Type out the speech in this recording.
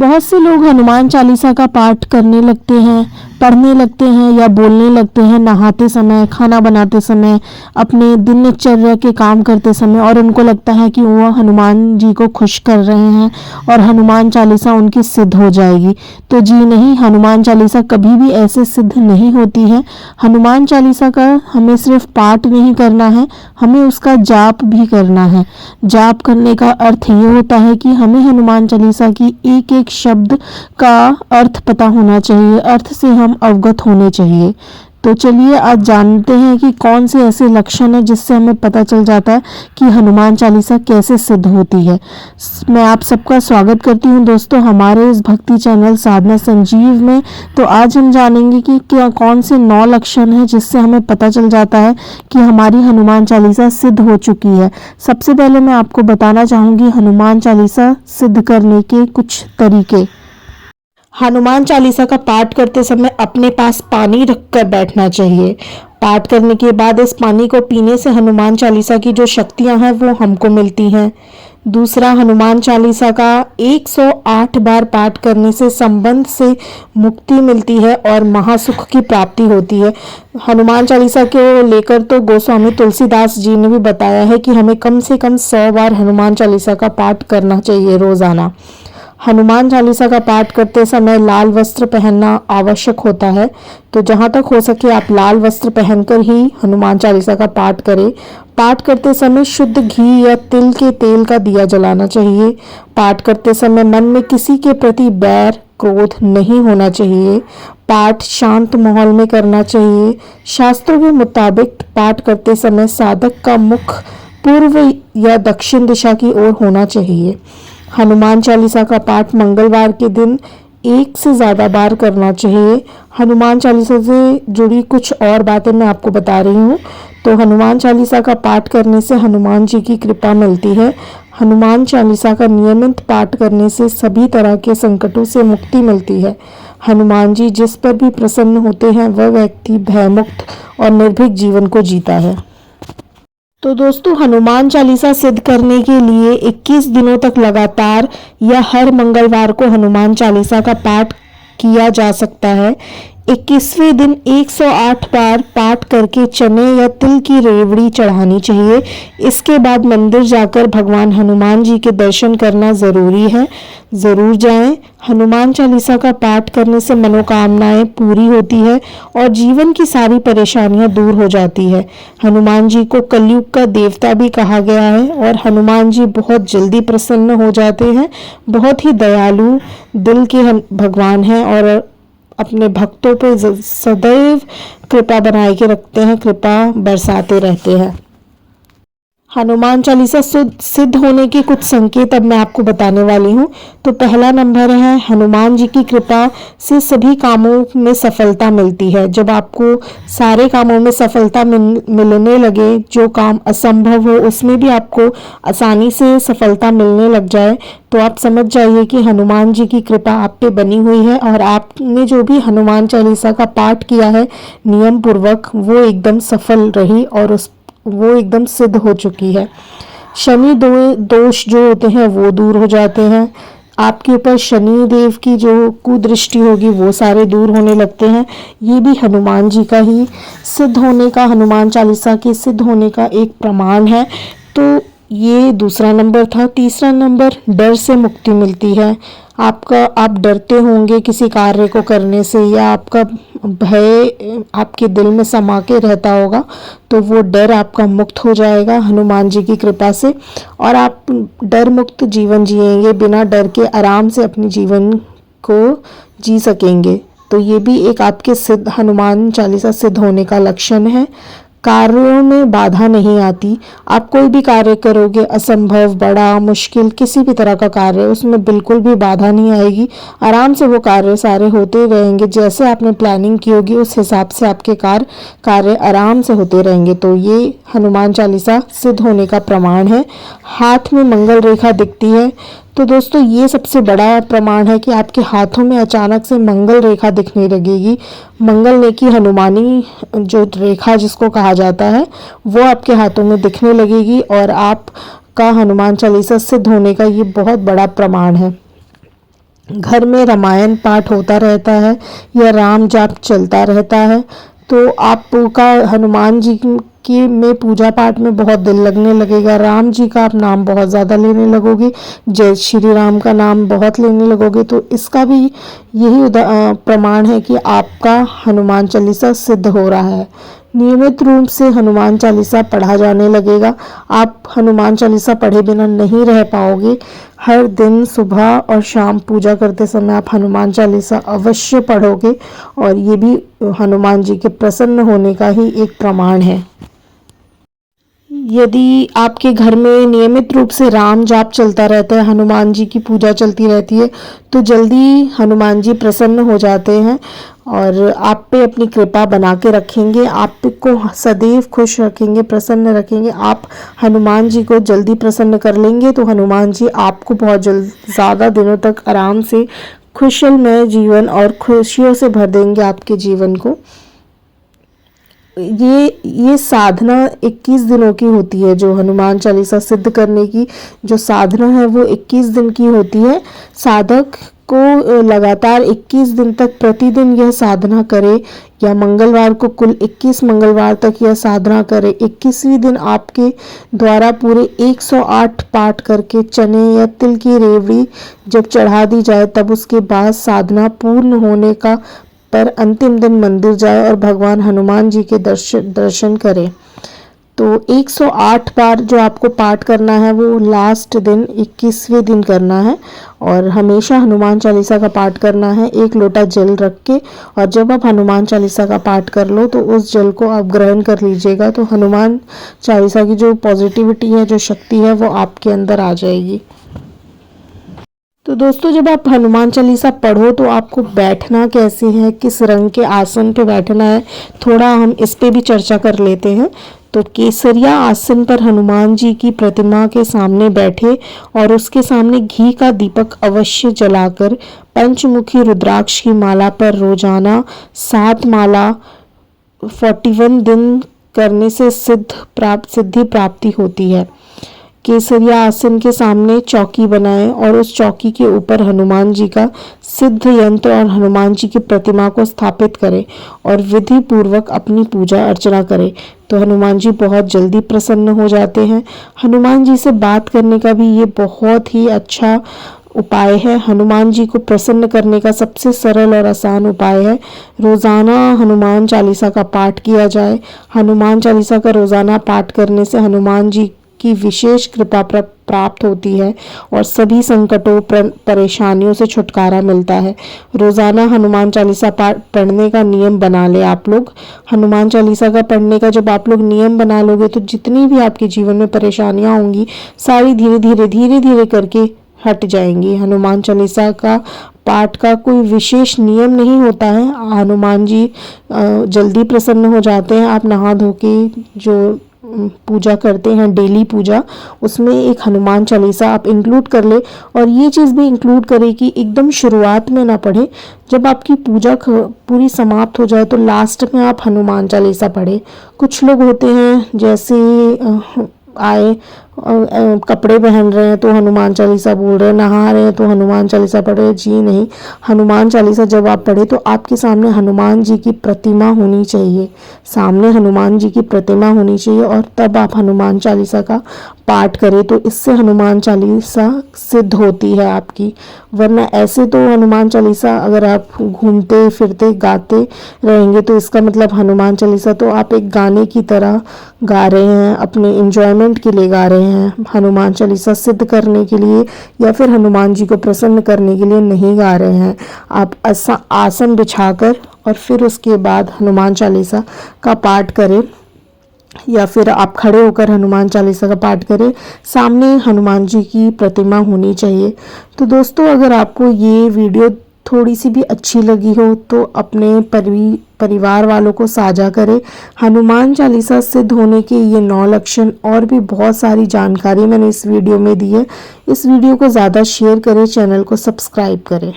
बहुत से लोग हनुमान चालीसा का पाठ करने लगते हैं, पढ़ने लगते हैं या बोलने लगते हैं नहाते समय, खाना बनाते समय, अपने दिनचर्या के काम करते समय, और उनको लगता है कि वह हनुमान जी को खुश कर रहे हैं और हनुमान चालीसा उनकी सिद्ध हो जाएगी। तो जी नहीं, हनुमान चालीसा कभी भी ऐसे सिद्ध नहीं होती है। हनुमान चालीसा का हमें सिर्फ पाठ नहीं करना है, हमें उसका जाप भी करना है। जाप करने का अर्थ ये होता है कि हमें हनुमान चालीसा की एक एक शब्द का अर्थ पता होना चाहिए, अर्थ से हम अवगत होने चाहिए। तो चलिए आज जानते हैं कि कौन से ऐसे लक्षण हैं जिससे हमें पता चल जाता है कि हनुमान चालीसा कैसे सिद्ध होती है। मैं आप सबका स्वागत करती हूं दोस्तों हमारे इस भक्ति चैनल साधना संजीव में। तो आज हम जानेंगे कि क्या कौन से 9 लक्षण हैं जिससे हमें पता चल जाता है कि हमारी हनुमान चालीसा सिद्ध हो चुकी है। सबसे पहले मैं आपको बताना चाहूँगी हनुमान चालीसा सिद्ध करने के कुछ तरीके। हनुमान चालीसा का पाठ करते समय अपने पास पानी रखकर बैठना चाहिए। पाठ करने के बाद इस पानी को पीने से हनुमान चालीसा की जो शक्तियां हैं वो हमको मिलती हैं। दूसरा, हनुमान चालीसा का 108 बार पाठ करने से संबंध से मुक्ति मिलती है और महासुख की प्राप्ति होती है। हनुमान चालीसा को लेकर तो गोस्वामी तुलसीदास जी ने भी बताया है कि हमें कम से कम 100 बार हनुमान चालीसा का पाठ करना चाहिए रोजाना। हनुमान चालीसा का पाठ करते समय लाल वस्त्र पहनना आवश्यक होता है, तो जहाँ तक हो सके आप लाल वस्त्र पहनकर ही हनुमान चालीसा का पाठ करें। पाठ करते समय शुद्ध घी या तिल के तेल का दिया जलाना चाहिए। पाठ करते समय मन में किसी के प्रति बैर क्रोध नहीं होना चाहिए। पाठ शांत माहौल में करना चाहिए। शास्त्रों के मुताबिक पाठ करते समय साधक का मुख पूर्व या दक्षिण दिशा की ओर होना चाहिए। हनुमान चालीसा का पाठ मंगलवार के दिन 1 से ज़्यादा बार करना चाहिए। हनुमान चालीसा से जुड़ी कुछ और बातें मैं आपको बता रही हूँ। तो हनुमान चालीसा का पाठ करने से हनुमान जी की कृपा मिलती है। हनुमान चालीसा का नियमित पाठ करने से सभी तरह के संकटों से मुक्ति मिलती है। हनुमान जी जिस पर भी प्रसन्न होते हैं वह व्यक्ति भयमुक्त और निर्भीक जीवन को जीता है। तो दोस्तों हनुमान चालीसा सिद्ध करने के लिए 21 दिनों तक लगातार या हर मंगलवार को हनुमान चालीसा का पाठ किया जा सकता है। 21वें दिन 108 बार पाठ करके चने या तिल की रेवड़ी चढ़ानी चाहिए। इसके बाद मंदिर जाकर भगवान हनुमान जी के दर्शन करना ज़रूरी है। ज़रूर जाएं। हनुमान चालीसा का पाठ करने से मनोकामनाएं पूरी होती है और जीवन की सारी परेशानियां दूर हो जाती है। हनुमान जी को कलयुग का देवता भी कहा गया है और हनुमान जी बहुत जल्दी प्रसन्न हो जाते हैं। बहुत ही दयालु दिल के भगवान हैं और अपने भक्तों पर सदैव कृपा बनाए के रखते हैं, कृपा बरसाते रहते हैं। हनुमान चालीसा सिद्ध होने के कुछ संकेत अब मैं आपको बताने वाली हूँ। तो पहला नंबर है हनुमान जी की कृपा से सभी कामों में सफलता मिलती है। जब आपको सारे कामों में सफलता मिलने लगे, जो काम असंभव हो उसमें भी आपको आसानी से सफलता मिलने लग जाए, तो आप समझ जाइए कि हनुमान जी की कृपा आप पे बनी हुई है और आपने जो भी हनुमान चालीसा का पाठ किया है नियम पूर्वक वो एकदम सफल रही और वो एकदम सिद्ध हो चुकी है। शनि दोष जो होते हैं वो दूर हो जाते हैं। आपके ऊपर शनि देव की जो कुदृष्टि होगी वो सारे दूर होने लगते हैं। ये भी हनुमान जी का ही सिद्ध होने का, हनुमान चालीसा के सिद्ध होने का एक प्रमाण है। तो ये दूसरा नंबर था। तीसरा नंबर, डर से मुक्ति मिलती है। आप डरते होंगे किसी कार्य को करने से या आपका भय आपके दिल में समा के रहता होगा, तो वो डर आपका मुक्त हो जाएगा हनुमान जी की कृपा से और आप डर मुक्त जीवन जिएंगे। बिना डर के आराम से अपने जीवन को जी सकेंगे। तो ये भी एक आपके सिद्ध हनुमान चालीसा सिद्ध होने का लक्षण है। कार्यों में बाधा नहीं आती। आप कोई भी कार्य करोगे, असंभव, बड़ा, मुश्किल, किसी भी तरह का कार्य, उसमें बिल्कुल भी बाधा नहीं आएगी। आराम से वो कार्य सारे होते रहेंगे। जैसे आपने प्लानिंग की होगी उस हिसाब से आपके कार्य आराम से होते रहेंगे। तो ये हनुमान चालीसा सिद्ध होने का प्रमाण है। हाथ में मंगल रेखा दिखती है। तो दोस्तों ये सबसे बड़ा प्रमाण है कि आपके हाथों में अचानक से मंगल रेखा दिखने लगेगी। मंगल ने की हनुमानी जो रेखा जिसको कहा जाता है वो आपके हाथों में दिखने लगेगी और आपका हनुमान चालीसा सिद्ध होने का ये बहुत बड़ा प्रमाण है। घर में रामायण पाठ होता रहता है या राम जाप चलता रहता है तो आपका हनुमान जी की में पूजा पाठ में बहुत दिल लगने लगेगा। राम जी का आप नाम बहुत ज़्यादा लेने लगोगे, जय श्री राम का नाम बहुत लेने लगोगे। तो इसका भी यही प्रमाण है कि आपका हनुमान चालीसा सिद्ध हो रहा है। नियमित रूप से हनुमान चालीसा पढ़ा जाने लगेगा। आप हनुमान चालीसा पढ़े बिना नहीं रह पाओगे। हर दिन सुबह और शाम पूजा करते समय आप हनुमान चालीसा अवश्य पढ़ोगे और ये भी हनुमान जी के प्रसन्न होने का ही एक प्रमाण है। यदि आपके घर में नियमित रूप से राम जाप चलता रहता है, हनुमान जी की पूजा चलती रहती है, तो जल्दी हनुमान जी प्रसन्न हो जाते हैं और आप पे अपनी कृपा बना के रखेंगे, आपको सदैव खुश रखेंगे, प्रसन्न रखेंगे। आप हनुमान जी को जल्दी प्रसन्न कर लेंगे तो हनुमान जी आपको बहुत ज़्यादा दिनों तक आराम से खुशहाल जीवन और खुशियों से भर देंगे आपके जीवन को। ये साधना 21 दिनों की होती है। जो हनुमान चालीसा सिद्ध करने की जो साधना है वो 21 दिन की होती है। साधक को लगातार 21 दिन तक प्रतिदिन यह साधना करे या मंगलवार को कुल 21 मंगलवार तक यह साधना करे। 21वें दिन आपके द्वारा पूरे 108 पाठ करके चने या तिल की रेवड़ी जब चढ़ा दी जाए तब उसके बाद साधना पूर्ण होने का पर अंतिम दिन मंदिर जाए और भगवान हनुमान जी के दर्शन करें। तो 108 बार जो आपको पाठ करना है वो लास्ट दिन 21वें दिन करना है और हमेशा हनुमान चालीसा का पाठ करना है। 1 लोटा जल रख के और जब आप हनुमान चालीसा का पाठ कर लो तो उस जल को आप ग्रहण कर लीजिएगा। तो हनुमान चालीसा की जो पॉजिटिविटी है, जो शक्ति है, वो आपके अंदर आ जाएगी। तो दोस्तों, जब आप हनुमान चालीसा पढ़ो तो आपको बैठना कैसे है, किस रंग के आसन पे बैठना है, थोड़ा हम इस पे भी चर्चा कर लेते हैं। तो केसरिया आसन पर हनुमान जी की प्रतिमा के सामने बैठे और उसके सामने घी का दीपक अवश्य जलाकर पंचमुखी रुद्राक्ष की माला पर रोजाना 7 माला 41 दिन करने से सिद्धि प्राप्ति होती है। केसरिया आसन के सामने चौकी बनाएं और उस चौकी के ऊपर हनुमान जी का सिद्ध यंत्र और हनुमान जी की प्रतिमा को स्थापित करें और विधि पूर्वक अपनी पूजा अर्चना करें। तो हनुमान जी बहुत जल्दी प्रसन्न हो जाते हैं। हनुमान जी से बात करने का भी ये बहुत ही अच्छा उपाय है। हनुमान जी को प्रसन्न करने का सबसे सरल और आसान उपाय है रोज़ाना हनुमान चालीसा का पाठ किया जाए। हनुमान चालीसा का रोज़ाना पाठ करने से हनुमान जी की विशेष कृपा प्राप्त होती है और सभी संकटों परेशानियों से छुटकारा मिलता है। रोज़ाना हनुमान चालीसा पढ़ने का नियम बना ले आप लोग। हनुमान चालीसा का पढ़ने का जब आप लोग नियम बना लोगे तो जितनी भी आपके जीवन में परेशानियां होंगी सारी धीरे धीरे करके हट जाएंगी। हनुमान चालीसा का पाठ का कोई विशेष नियम नहीं होता है। हनुमान जी जल्दी प्रसन्न हो जाते हैं। आप नहा धो के जो पूजा करते हैं डेली पूजा, उसमें एक हनुमान चालीसा आप इंक्लूड कर ले और ये चीज़ भी इंक्लूड करें कि एकदम शुरुआत में ना पढ़े। जब आपकी पूजा पूरी समाप्त हो जाए तो लास्ट में आप हनुमान चालीसा पढ़े। कुछ लोग होते हैं जैसे आए कपड़े पहन रहे हैं तो हनुमान चालीसा बोल रहे हैं, नहा रहे हैं तो हनुमान चालीसा पढ़ रहे हैं। जी नहीं, हनुमान चालीसा जब आप पढ़े तो आपके सामने हनुमान जी की प्रतिमा होनी चाहिए, सामने हनुमान जी की प्रतिमा होनी चाहिए और तब आप हनुमान चालीसा का पाठ करें। तो इससे हनुमान चालीसा सिद्ध होती है आपकी। वरना ऐसे तो हनुमान चालीसा अगर आप घूमते फिरते गाते रहेंगे तो इसका मतलब हनुमान चालीसा तो आप एक गाने की तरह गा रहे हैं, अपने एंजॉयमेंट के लिए गा रहे हैं। हनुमान चालीसा सिद्ध करने के लिए या फिर हनुमान जी को प्रसन्न करने के लिए नहीं गा रहे हैं। आप आसन बिछाकर और फिर उसके बाद हनुमान चालीसा का पाठ करें या फिर आप खड़े होकर हनुमान चालीसा का पाठ करें। सामने हनुमान जी की प्रतिमा होनी चाहिए। तो दोस्तों, अगर आपको ये वीडियो थोड़ी सी भी अच्छी लगी हो तो अपने परिवार वालों को साझा करें। हनुमान चालीसा सिद्ध होने के ये 9 लक्षण और भी बहुत सारी जानकारी मैंने इस वीडियो में दी है। इस वीडियो को ज़्यादा शेयर करें, चैनल को सब्सक्राइब करें।